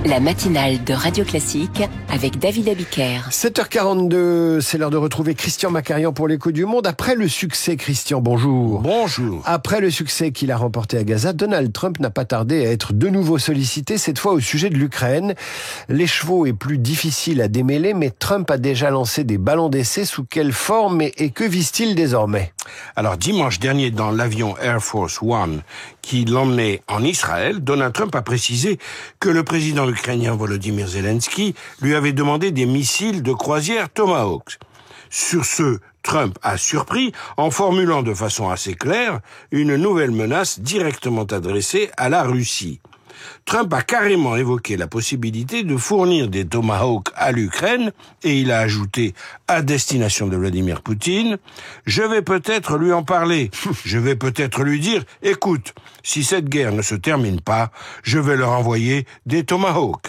La matinale de Radio Classique avec David Abiker. 7h42, c'est l'heure de retrouver Christian Macarian pour l'écho du monde. Après le succès, Christian, bonjour. Bonjour. Après le succès qu'il a remporté à Gaza, Donald Trump n'a pas tardé à être de nouveau sollicité, cette fois au sujet de l'Ukraine. L'écheveau est plus difficile à démêler, mais Trump a déjà lancé des ballons d'essai. Sous quelle forme et que vise-t-il désormais ? Alors, dimanche dernier, dans l'avion Air Force One qui l'emmenait en Israël, Donald Trump a précisé que le président ukrainien Volodymyr Zelensky lui avait demandé des missiles de croisière Tomahawk. Sur ce, Trump a surpris en formulant de façon assez claire une nouvelle menace directement adressée à la Russie. Trump a carrément évoqué la possibilité de fournir des Tomahawks à l'Ukraine et il a ajouté à destination de Vladimir Poutine « Je vais peut-être lui en parler, je vais peut-être lui dire « Écoute, si cette guerre ne se termine pas, je vais leur envoyer des Tomahawks ».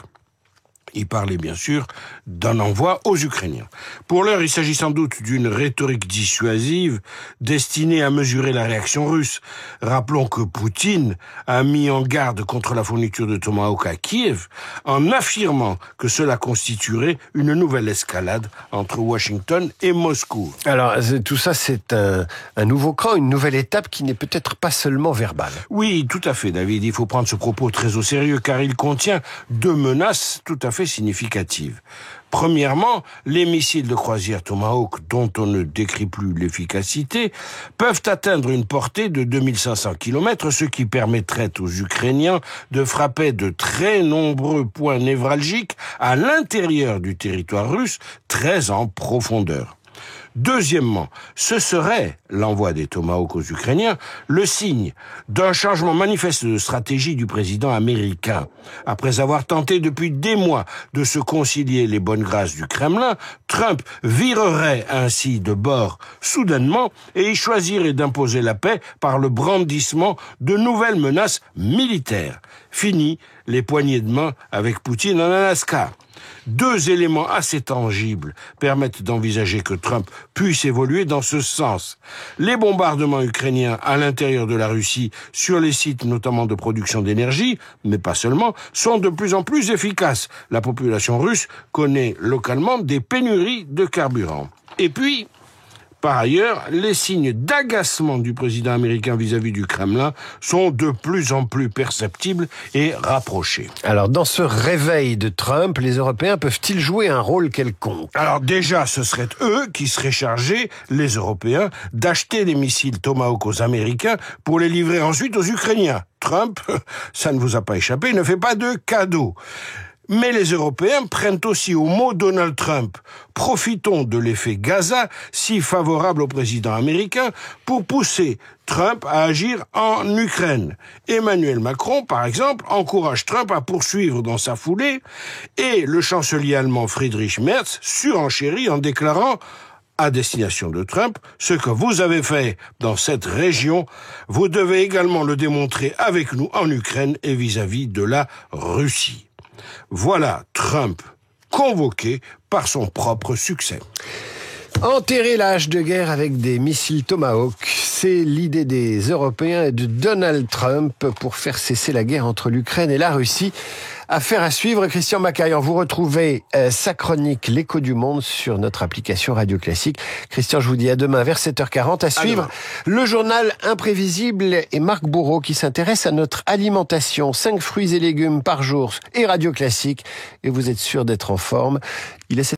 Il parlait bien sûr d'un envoi aux Ukrainiens. Pour l'heure, il s'agit sans doute d'une rhétorique dissuasive destinée à mesurer la réaction russe. Rappelons que Poutine a mis en garde contre la fourniture de Tomahawk à Kiev en affirmant que cela constituerait une nouvelle escalade entre Washington et Moscou. Alors, tout ça, c'est un nouveau cran, une nouvelle étape qui n'est peut-être pas seulement verbale. Oui, tout à fait, David. Il faut prendre ce propos très au sérieux car il contient deux menaces tout à fait significatives. Premièrement, les missiles de croisière Tomahawk, dont on ne décrit plus l'efficacité, peuvent atteindre une portée de 2500 km, ce qui permettrait aux Ukrainiens de frapper de très nombreux points névralgiques à l'intérieur du territoire russe, très en profondeur. Deuxièmement, ce serait, l'envoi des Tomahawks aux Ukrainiens, le signe d'un changement manifeste de stratégie du président américain. Après avoir tenté depuis des mois de se concilier les bonnes grâces du Kremlin, Trump virerait ainsi de bord soudainement et il choisirait d'imposer la paix par le brandissement de nouvelles menaces militaires. Fini les poignées de main avec Poutine en Alaska. Deux éléments assez tangibles permettent d'envisager que Trump puisse évoluer dans ce sens. Les bombardements ukrainiens à l'intérieur de la Russie sur les sites notamment de production d'énergie, mais pas seulement, sont de plus en plus efficaces. La population russe connaît localement des pénuries de carburant. Et puis, par ailleurs, les signes d'agacement du président américain vis-à-vis du Kremlin sont de plus en plus perceptibles et rapprochés. Alors, dans ce réveil de Trump, les Européens peuvent-ils jouer un rôle quelconque ? Alors déjà, ce seraient eux qui seraient chargés, les Européens, d'acheter des missiles Tomahawk aux Américains pour les livrer ensuite aux Ukrainiens. Trump, ça ne vous a pas échappé, ne fait pas de cadeaux. Mais les Européens prennent aussi au mot Donald Trump. Profitons de l'effet Gaza, si favorable au président américain, pour pousser Trump à agir en Ukraine. Emmanuel Macron, par exemple, encourage Trump à poursuivre dans sa foulée, et le chancelier allemand Friedrich Merz surenchérit en déclarant à destination de Trump, ce que vous avez fait dans cette région, vous devez également le démontrer avec nous en Ukraine et vis-à-vis de la Russie. Voilà Trump convoqué par son propre succès. Enterrer la hache de guerre avec des missiles Tomahawk, c'est l'idée des Européens et de Donald Trump pour faire cesser la guerre entre l'Ukraine et la Russie. Affaire à suivre, Christian Macarian. Vous retrouvez sa chronique L'écho du monde sur notre application Radio Classique. Christian, je vous dis à demain vers 7h40. À suivre, le journal imprévisible et Marc Bourreau qui s'intéresse à notre alimentation. 5 fruits et légumes par jour et Radio Classique. Et vous êtes sûr d'être en forme. Il est